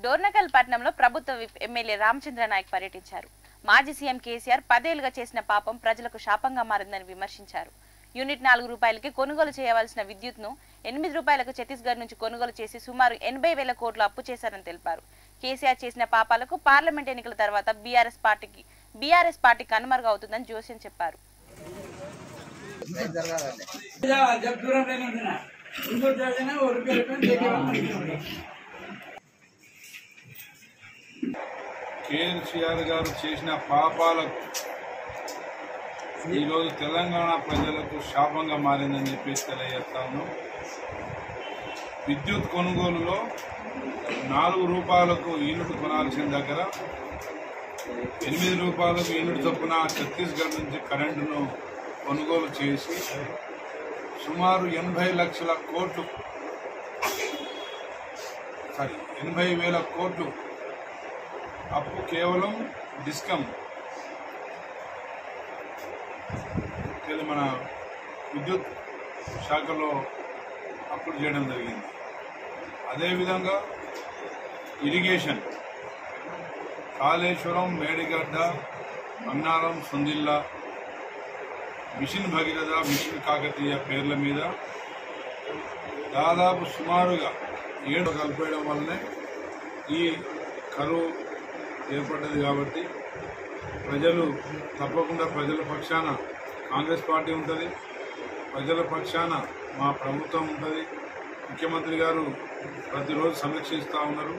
డోర్నకల్ పట్టణంలో ప్రభుత్వ ఎమ్మెల్యే రామచంద్ర నాయక్ పర్యటించారు. మాజీ సీఎం కేసీఆర్ 10 ఏళ్లుగా చేసిన పాపం ప్రజలకు శాపంగా మారిందని విమర్శించారు. యూనిట్ 4 రూపాయలకి కొనుగోలు చేయవలసిన విద్యుత్ను 8 రూపాయలకు ఛత్తీస్గఢ్ నుంచి కొనుగోలు చేసి సుమారు 80,000 కోట్లు అప్పు చేశారని తెలిపారు. కేసీఆర్ చేసిన పాపాలకు పార్లమెంట్ ఎన్నికల తర్వాత బీఆర్ఎస్ పార్టీ కనుమరుగు అవుతుందని జోస్యం చెప్పారు. కేసీఆర్ గారు చేసిన పాపాలకు ఈరోజు తెలంగాణ ప్రజలకు శాపంగా మారిందని చెప్పేసి తెలియజేస్తాను. విద్యుత్ కొనుగోలులో 4 రూపాయలకు యూనిట్ కొనాల్సిన దగ్గర 8 రూపాయలకు యూనిట్ చొప్పున ఛత్తీస్గఢ్ నుంచి కరెంటును కొనుగోలు చేసి సుమారు 80,000 కోట్లు అప్పు కేవలం డిస్కమ్ మన విద్యుత్ శాఖలో అప్పులు చేయడం జరిగింది. అదేవిధంగా irrigation Kaleshwaram, Medigadda, Annaram, Sundilla, mission Bhagiratha, mission Kakatiya పేర్ల మీద దాదాపు సుమారుగా 7 కలిపేయడం వల్లనే ఈ కరువు ఏర్పడ్డది. కాబట్టి ప్రజలు తప్పకుండా ప్రజల పక్షాన కాంగ్రెస్ పార్టీ ఉంటుంది, ప్రజల పక్షాన మా ప్రభుత్వం ఉంటుంది. ముఖ్యమంత్రి గారు ప్రతిరోజు సమీక్షిస్తూ ఉన్నారు.